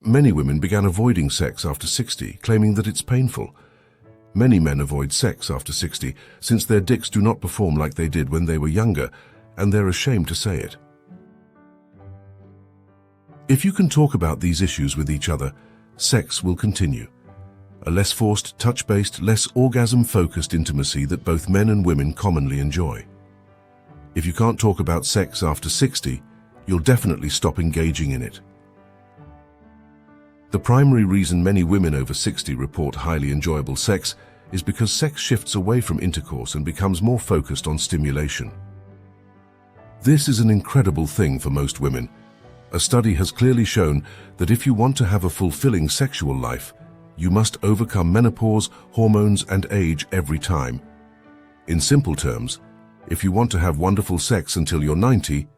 Many women began avoiding sex after 60, claiming that it's painful. Many men avoid sex after 60 since their dicks do not perform like they did when they were younger, and they're ashamed to say it. If you can talk about these issues with each other, sex will continue. A less forced, touch-based, less orgasm-focused intimacy that both men and women commonly enjoy. If you can't talk about sex after 60, you'll definitely stop engaging in it. The primary reason many women over 60 report highly enjoyable sex is because sex shifts away from intercourse and becomes more focused on stimulation. This is an incredible thing for most women. A study has clearly shown that if you want to have a fulfilling sexual life, you must overcome menopause, hormones, and age every time. In simple terms, if you want to have wonderful sex until you're 90,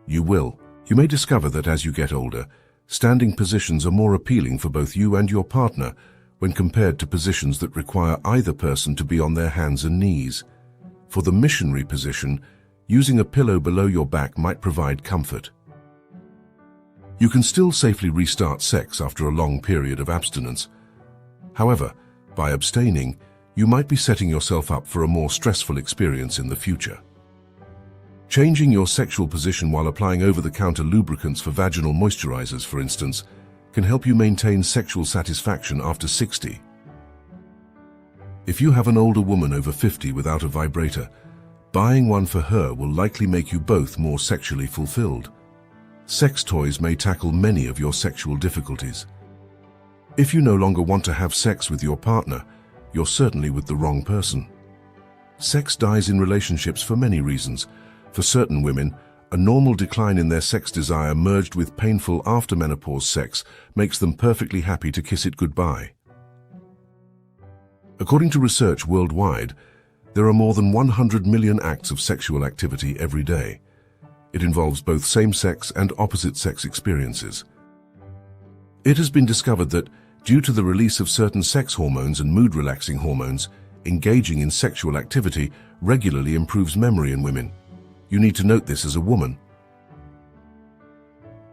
you will. You may discover that as you get older, standing positions are more appealing for both you and your partner when compared to positions that require either person to be on their hands and knees. For the missionary position, using a pillow below your back might provide comfort. You can still safely restart sex after a long period of abstinence. However, by abstaining, you might be setting yourself up for a more stressful experience in the future. Changing your sexual position while applying over-the-counter lubricants for vaginal moisturizers, for instance, can help you maintain sexual satisfaction after 60. If you have an older woman over 50 without a vibrator, buying one for her will likely make you both more sexually fulfilled. Sex toys may tackle many of your sexual difficulties. If you no longer want to have sex with your partner, you're certainly with the wrong person. Sex dies in relationships for many reasons. For certain women, a normal decline in their sex desire merged with painful after-menopause sex makes them perfectly happy to kiss it goodbye. According to research worldwide, there are more than 100 million acts of sexual activity every day. It involves both same-sex and opposite-sex experiences. It has been discovered that, due to the release of certain sex hormones and mood-relaxing hormones, engaging in sexual activity regularly improves memory in women. You need to note this as a woman.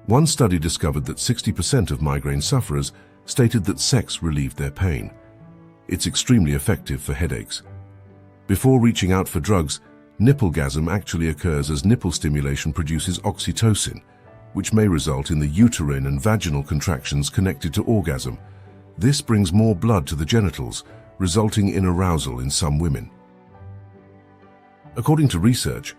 One study discovered that 60% of migraine sufferers stated that sex relieved their pain. It's extremely effective for headaches. Before reaching out for drugs, nipplegasm actually occurs as nipple stimulation produces oxytocin, which may result in the uterine and vaginal contractions connected to orgasm. This brings more blood to the genitals, resulting in arousal in some women. According to research,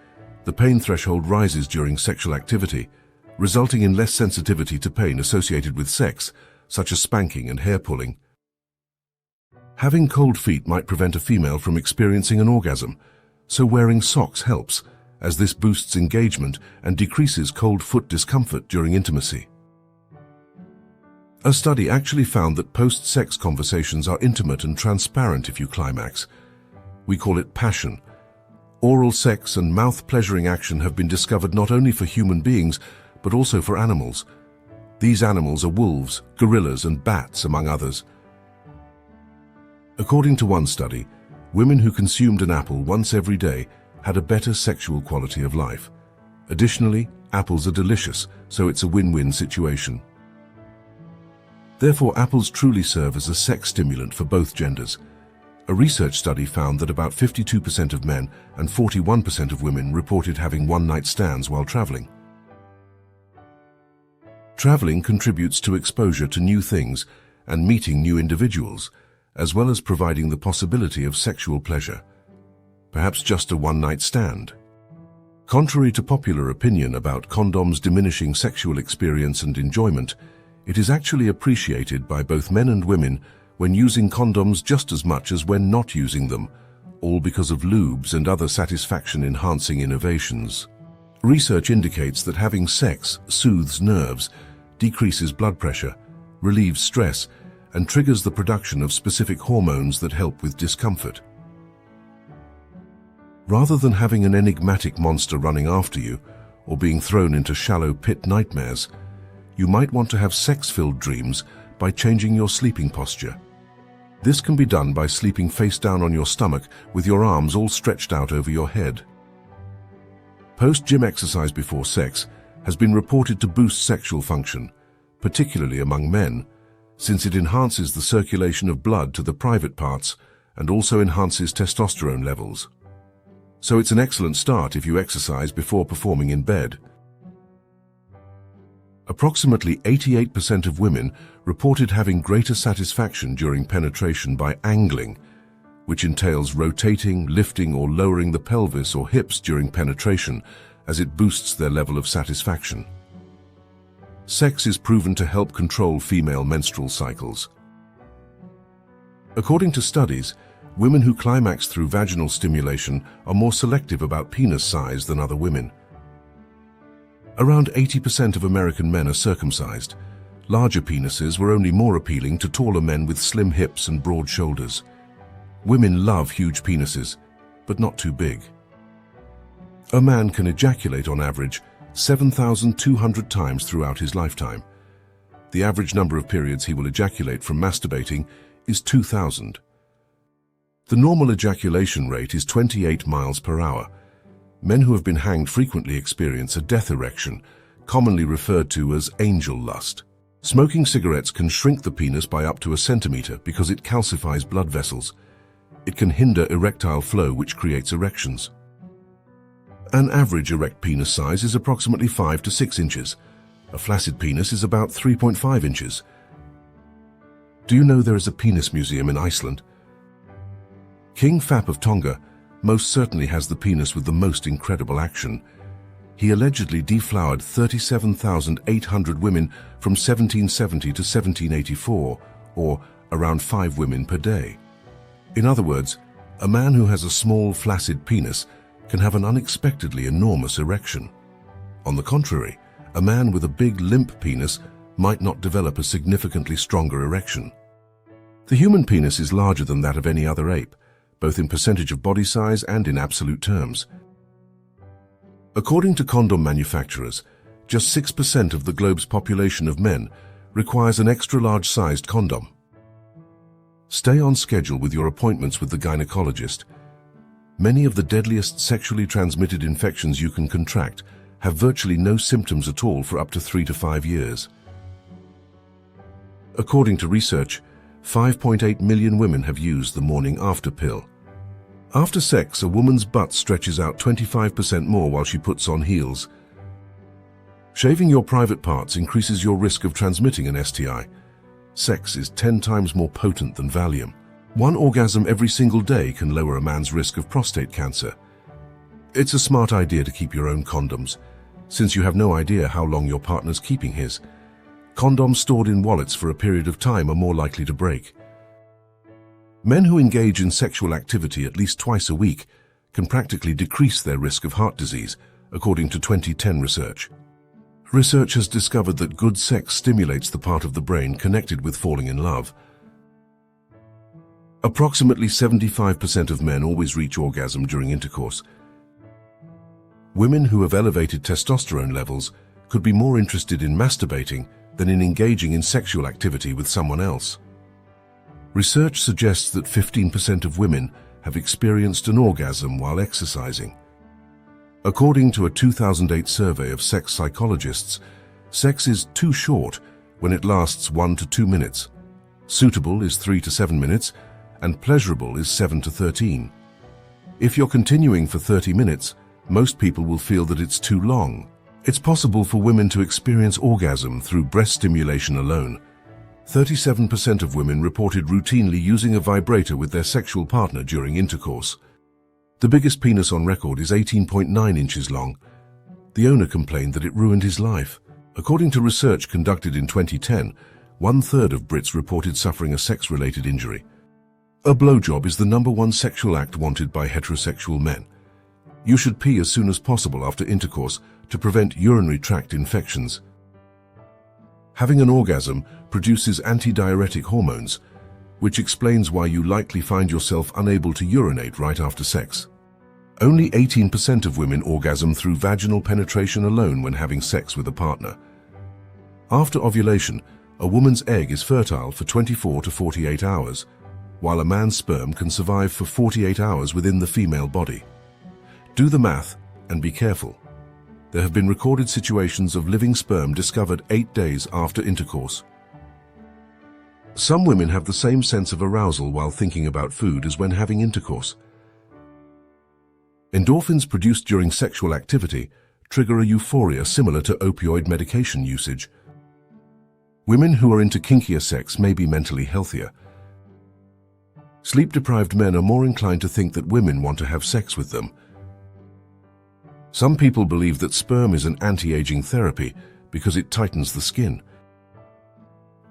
the pain threshold rises during sexual activity, resulting in less sensitivity to pain associated with sex, such as spanking and hair pulling. Having cold feet might prevent a female from experiencing an orgasm, so wearing socks helps, as this boosts engagement and decreases cold foot discomfort during intimacy. A study actually found that post-sex conversations are intimate and transparent if you climax. We call it passion. Oral sex and mouth-pleasuring action have been discovered not only for human beings, but also for animals. These animals are wolves, gorillas, and bats, among others. According to one study, women who consumed an apple once every day had a better sexual quality of life. Additionally, apples are delicious, so it's a win-win situation. Therefore, apples truly serve as a sex stimulant for both genders. A research study found that about 52% of men and 41% of women reported having one-night stands while traveling. Traveling contributes to exposure to new things and meeting new individuals, as well as providing the possibility of sexual pleasure. Perhaps just a one-night stand. Contrary to popular opinion about condoms diminishing sexual experience and enjoyment, it is actually appreciated by both men and women when using condoms just as much as when not using them, all because of lubes and other satisfaction-enhancing innovations. Research indicates that having sex soothes nerves, decreases blood pressure, relieves stress, and triggers the production of specific hormones that help with discomfort. Rather than having an enigmatic monster running after you or being thrown into shallow pit nightmares, you might want to have sex-filled dreams by changing your sleeping posture. This can be done by sleeping face down on your stomach with your arms all stretched out over your head. Post-gym exercise before sex has been reported to boost sexual function, particularly among men, since it enhances the circulation of blood to the private parts and also enhances testosterone levels. So it's an excellent start if you exercise before performing in bed. Approximately 88% of women reported having greater satisfaction during penetration by angling, which entails rotating, lifting, or lowering the pelvis or hips during penetration, as it boosts their level of satisfaction. Sex is proven to help control female menstrual cycles. According to studies, women who climax through vaginal stimulation are more selective about penis size than other women. Around 80% of American men are circumcised. Larger penises were only more appealing to taller men with slim hips and broad shoulders. Women love huge penises, but not too big. A man can ejaculate on average 7,200 times throughout his lifetime. The average number of periods he will ejaculate from masturbating is 2,000. The normal ejaculation rate is 28 miles per hour. Men who have been hanged frequently experience a death erection, commonly referred to as angel lust. Smoking cigarettes can shrink the penis by up to a centimeter because it calcifies blood vessels. It can hinder erectile flow, which creates erections. An average erect penis size is approximately 5 to 6 inches. A flaccid penis is about 3.5 inches. Do you know there is a penis museum in Iceland? King Fap of Tonga most certainly has the penis with the most incredible action. He allegedly deflowered 37,800 women from 1770 to 1784, or around 5 women per day. In other words, a man who has a small, flaccid penis can have an unexpectedly enormous erection. On the contrary, a man with a big, limp penis might not develop a significantly stronger erection. The human penis is larger than that of any other ape, both in percentage of body size and in absolute terms. According to condom manufacturers, just 6% of the globe's population of men requires an extra-large-sized condom. Stay on schedule with your appointments with the gynecologist. Many of the deadliest sexually transmitted infections you can contract have virtually no symptoms at all for up to 3 to 5 years. According to research, 5.8 million women have used the morning after pill. After sex, a woman's butt stretches out 25% more while she puts on heels. Shaving your private parts increases your risk of transmitting an STI. Sex is 10 times more potent than Valium. One orgasm every single day can lower a man's risk of prostate cancer. It's a smart idea to keep your own condoms, since you have no idea how long your partner's keeping his. Condoms stored in wallets for a period of time are more likely to break. Men who engage in sexual activity at least twice a week can practically decrease their risk of heart disease, according to 2010 research. Research has discovered that good sex stimulates the part of the brain connected with falling in love. Approximately 75% of men always reach orgasm during intercourse. Women who have elevated testosterone levels could be more interested in masturbating than in engaging in sexual activity with someone else. Research suggests that 15% of women have experienced an orgasm while exercising. According to a 2008 survey of sex psychologists, sex is too short when it lasts 1 to 2 minutes. Suitable is 3 to 7 minutes, and pleasurable is 7 to 13. If you're continuing for 30 minutes, most people will feel that it's too long. It's possible for women to experience orgasm through breast stimulation alone. 37% of women reported routinely using a vibrator with their sexual partner during intercourse. The biggest penis on record is 18.9 inches long. The owner complained that it ruined his life. According to research conducted in 2010, 1/3 of Brits reported suffering a sex-related injury. A blowjob is the #1 sexual act wanted by heterosexual men. You should pee as soon as possible after intercourse to prevent urinary tract infections. Having an orgasm produces antidiuretic hormones, which explains why you likely find yourself unable to urinate right after sex. Only 18% of women orgasm through vaginal penetration alone when having sex with a partner. After ovulation, a woman's egg is fertile for 24 to 48 hours, while a man's sperm can survive for 48 hours within the female body. Do the math and be careful. There have been recorded situations of living sperm discovered 8 days after intercourse. Some women have the same sense of arousal while thinking about food as when having intercourse. Endorphins produced during sexual activity trigger a euphoria similar to opioid medication usage. Women who are into kinkier sex may be mentally healthier. Sleep-deprived men are more inclined to think that women want to have sex with them. Some people believe that sperm is an anti-aging therapy because it tightens the skin.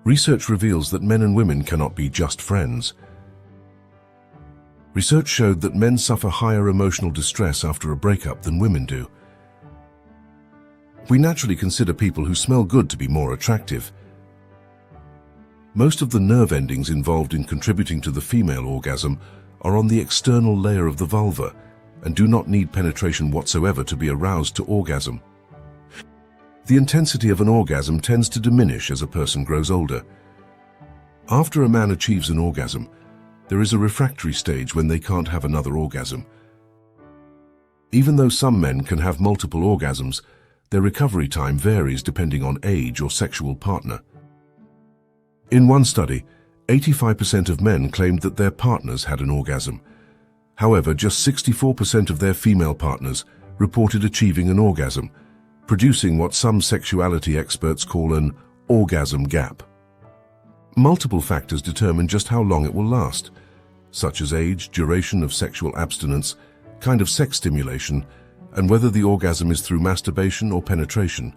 Research reveals that men and women cannot be just friends. Research showed that men suffer higher emotional distress after a breakup than women do. We naturally consider people who smell good to be more attractive. Most of the nerve endings involved in contributing to the female orgasm are on the external layer of the vulva and do not need penetration whatsoever to be aroused to orgasm. The intensity of an orgasm tends to diminish as a person grows older. After a man achieves an orgasm, there is a refractory stage when they can't have another orgasm. Even though some men can have multiple orgasms, their recovery time varies depending on age or sexual partner. In one study, 85% of men claimed that their partners had an orgasm. However, just 64% of their female partners reported achieving an orgasm, producing what some sexuality experts call an orgasm gap. Multiple factors determine just how long it will last, such as age, duration of sexual abstinence, kind of sex stimulation, and whether the orgasm is through masturbation or penetration.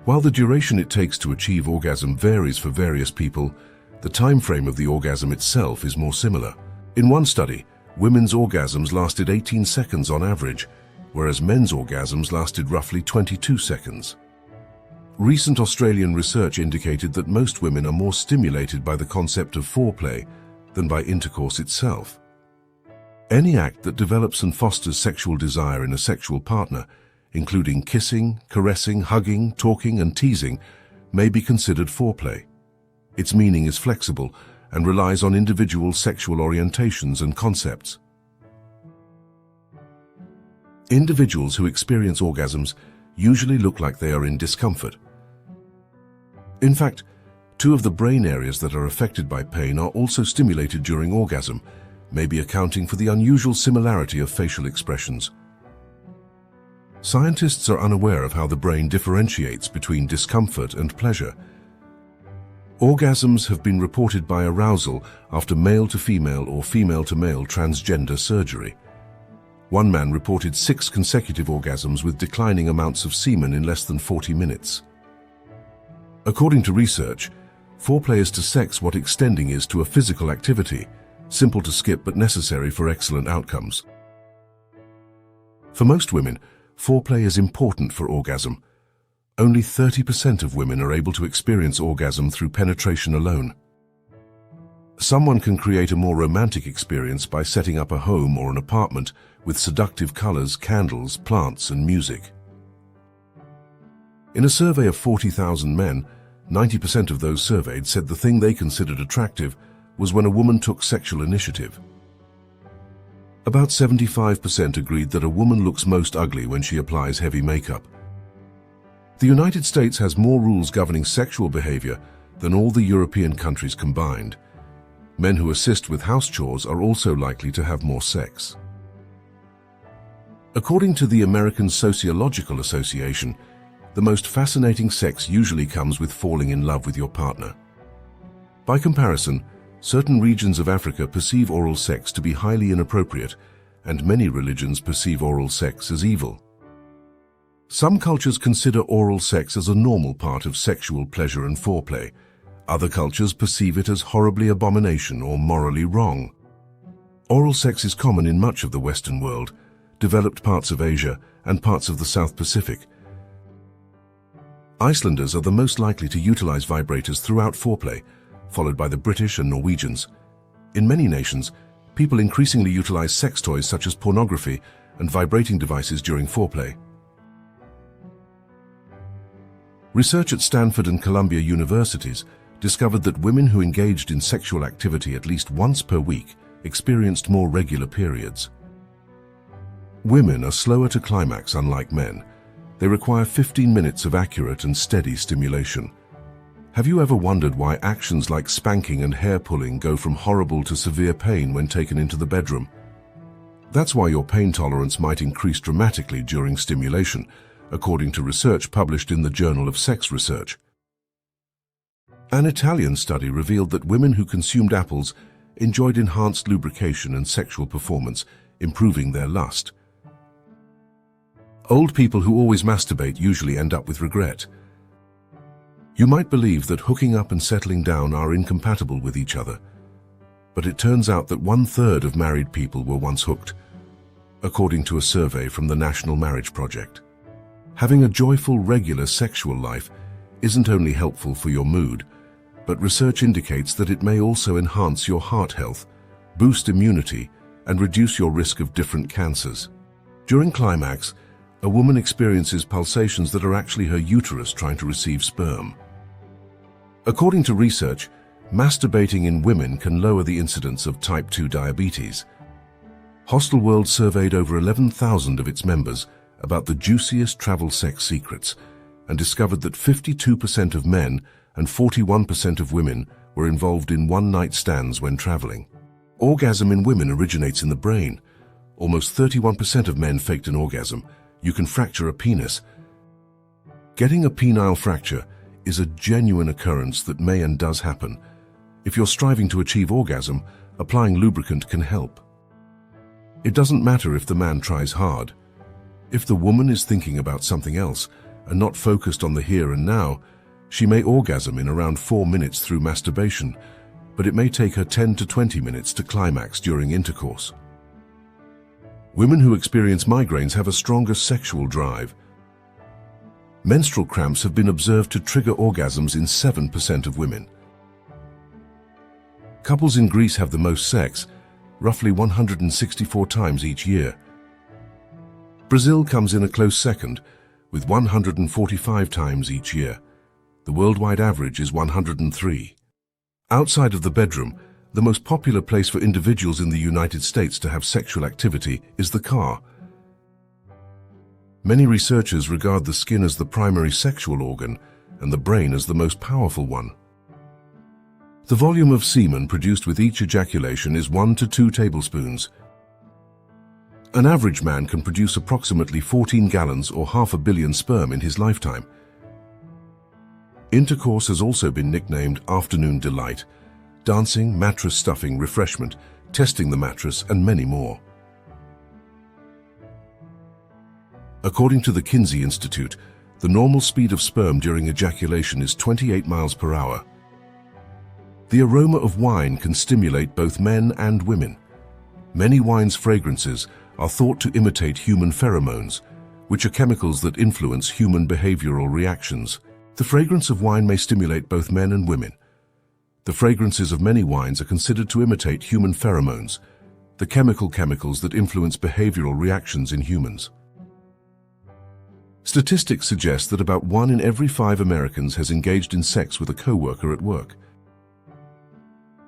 While the duration it takes to achieve orgasm varies for various people, the time frame of the orgasm itself is more similar. In one study, women's orgasms lasted 18 seconds on average, whereas men's orgasms lasted roughly 22 seconds. Recent Australian research indicated that most women are more stimulated by the concept of foreplay than by intercourse itself. Any act that develops and fosters sexual desire in a sexual partner, including kissing, caressing, hugging, talking, and teasing, may be considered foreplay. Its meaning is flexible and relies on individual sexual orientations and concepts. Individuals who experience orgasms usually look like they are in discomfort. In fact, 2 of the brain areas that are affected by pain are also stimulated during orgasm, maybe accounting for the unusual similarity of facial expressions. Scientists are unaware of how the brain differentiates between discomfort and pleasure. Orgasms have been reported by arousal after male-to-female or female-to-male transgender surgery. One man reported 6 consecutive orgasms with declining amounts of semen in less than 40 minutes. According to research, foreplay is to sex what extending is to a physical activity, simple to skip but necessary for excellent outcomes. For most women, foreplay is important for orgasm. Only 30% of women are able to experience orgasm through penetration alone. Someone can create a more romantic experience by setting up a home or an apartment with seductive colors, candles, plants, and music. In a survey of 40,000 men, 90% of those surveyed said the thing they considered attractive was when a woman took sexual initiative. About 75% agreed that a woman looks most ugly when she applies heavy makeup. The United States has more rules governing sexual behavior than all the European countries combined. Men who assist with house chores are also likely to have more sex. According to the American Sociological Association, the most fascinating sex usually comes with falling in love with your partner. By comparison, certain regions of Africa perceive oral sex to be highly inappropriate, and many religions perceive oral sex as evil. Some cultures consider oral sex as a normal part of sexual pleasure and foreplay. Other cultures perceive it as horribly abomination or morally wrong. Oral sex is common in much of the Western world, developed parts of Asia, and parts of the South Pacific. Icelanders are the most likely to utilize vibrators throughout foreplay, followed by the British and Norwegians. In many nations, people increasingly utilize sex toys such as pornography and vibrating devices during foreplay. Research at Stanford and Columbia universities discovered that women who engaged in sexual activity at least once per week experienced more regular periods. Women are slower to climax, unlike men. They require 15 minutes of accurate and steady stimulation. Have you ever wondered why actions like spanking and hair pulling go from horrible to severe pain when taken into the bedroom? That's why your pain tolerance might increase dramatically during stimulation, according to research published in the Journal of Sex Research. An Italian study revealed that women who consumed apples enjoyed enhanced lubrication and sexual performance, improving their lust. Old people who always masturbate usually end up with regret. You might believe that hooking up and settling down are incompatible with each other, but it turns out that 1/3 of married people were once hooked, according to a survey from the National Marriage Project. Having a joyful, regular sexual life isn't only helpful for your mood, but research indicates that it may also enhance your heart health, boost immunity, and reduce your risk of different cancers. During climax, a woman experiences pulsations that are actually her uterus trying to receive sperm. According to research, masturbating in women can lower the incidence of type 2 diabetes. Hostel World surveyed over 11,000 of its members about the juiciest travel sex secrets and discovered that 52% of men and 41% of women were involved in one-night stands when traveling. Orgasm in women originates in the brain. Almost 31% of men faked an orgasm. You can fracture a penis. Getting a penile fracture is a genuine occurrence that may and does happen. If you're striving to achieve orgasm, applying lubricant can help. It doesn't matter if the man tries hard. If the woman is thinking about something else and not focused on the here and now, she may orgasm in around 4 minutes through masturbation, but it may take her 10 to 20 minutes to climax during intercourse. Women who experience migraines have a stronger sexual drive. Menstrual cramps have been observed to trigger orgasms in 7% of women. Couples in Greece have the most sex, roughly 164 times each year. Brazil comes in a close second, with 145 times each year. The worldwide average is 103. Outside of the bedroom, the most popular place for individuals in the United States to have sexual activity is the car. Many researchers regard the skin as the primary sexual organ and the brain as the most powerful one. The volume of semen produced with each ejaculation is 1 to 2 tablespoons. An average man can produce approximately 14 gallons or 500 million sperm in his lifetime. Intercourse has also been nicknamed afternoon delight, dancing, mattress stuffing, refreshment, testing the mattress, and many more. According to the Kinsey Institute, the normal speed of sperm during ejaculation is 28 miles per hour. The aroma of wine can stimulate both men and women. Many wine's fragrances are thought to imitate human pheromones, which are chemicals that influence human behavioral reactions. The fragrance of wine may stimulate both men and women. The fragrances of many wines are considered to imitate human pheromones, the chemicals that influence behavioral reactions in humans. Statistics suggest that about 1 in every 5 Americans has engaged in sex with a coworker at work.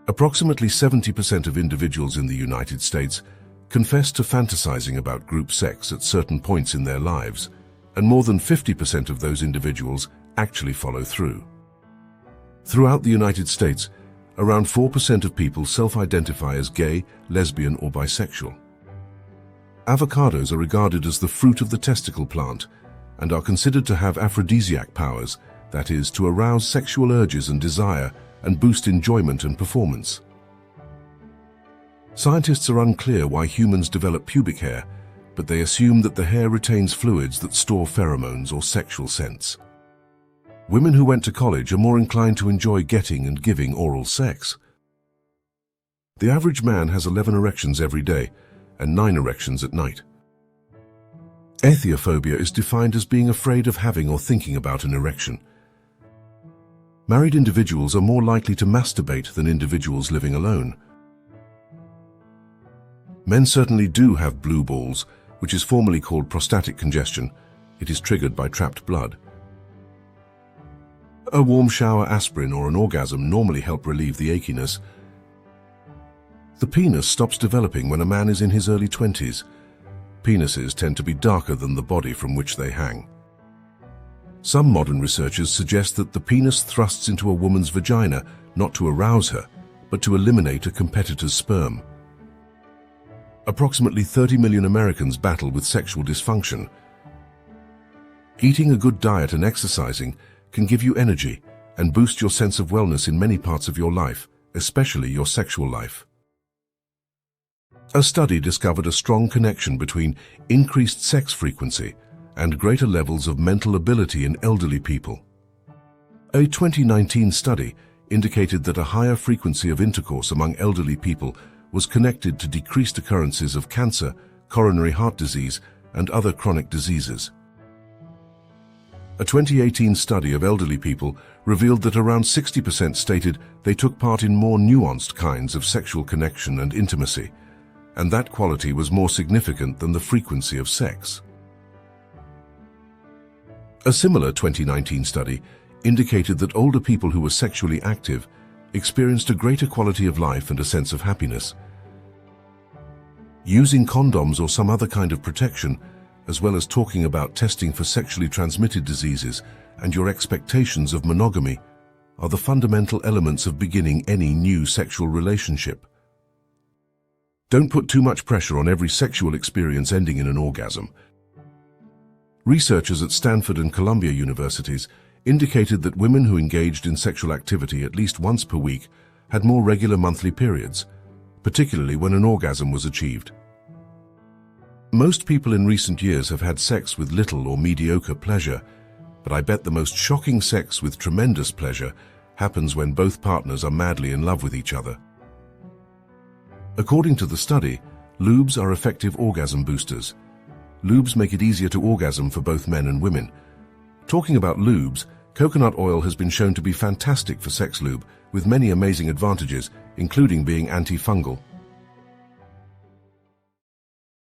Approximately 70% of individuals in the United States confess to fantasizing about group sex at certain points in their lives, and more than 50% of those individuals actually follow through. Throughout the United States, around 4% of people self-identify as gay, lesbian, or bisexual. Avocados are regarded as the fruit of the testicle plant and are considered to have aphrodisiac powers, that is, to arouse sexual urges and desire and boost enjoyment and performance. Scientists are unclear why humans develop pubic hair, but they assume that the hair retains fluids that store pheromones or sexual scents. Women who went to college are more inclined to enjoy getting and giving oral sex. The average man has 11 erections every day and 9 erections at night. Aethiophobia is defined as being afraid of having or thinking about an erection. Married individuals are more likely to masturbate than individuals living alone. Men certainly do have blue balls, which is formally called prostatic congestion. It is triggered by trapped blood. A warm shower, aspirin, or an orgasm normally help relieve the achiness. The penis stops developing when a man is in his early 20s. penises tend to be darker than the body from which they hang. Some modern researchers suggest that the penis thrusts into a woman's vagina not to arouse her, but to eliminate a competitor's sperm. Approximately 30 million Americans battle with sexual dysfunction. Eating a good diet and exercising can give you energy and boost your sense of wellness in many parts of your life, especially your sexual life. A study discovered a strong connection between increased sex frequency and greater levels of mental ability in elderly people. A 2019 study indicated that a higher frequency of intercourse among elderly people was connected to decreased occurrences of cancer, coronary heart disease, and other chronic diseases. A 2018 study of elderly people revealed that around 60% stated they took part in more nuanced kinds of sexual connection and intimacy, and that quality was more significant than the frequency of sex. A similar 2019 study indicated that older people who were sexually active experienced a greater quality of life and a sense of happiness. Using condoms or some other kind of protection, as well as talking about testing for sexually transmitted diseases and your expectations of monogamy, are the fundamental elements of beginning any new sexual relationship. Don't put too much pressure on every sexual experience ending in an orgasm. Researchers at Stanford and Columbia universities indicated that women who engaged in sexual activity at least once per week had more regular monthly periods, particularly when an orgasm was achieved. Most people in recent years have had sex with little or mediocre pleasure, but I bet the most shocking sex with tremendous pleasure happens when both partners are madly in love with each other. According to the study, lubes are effective orgasm boosters. Lubes make it easier to orgasm for both men and women. Talking about lubes, coconut oil has been shown to be fantastic for sex lube, with many amazing advantages, including being antifungal.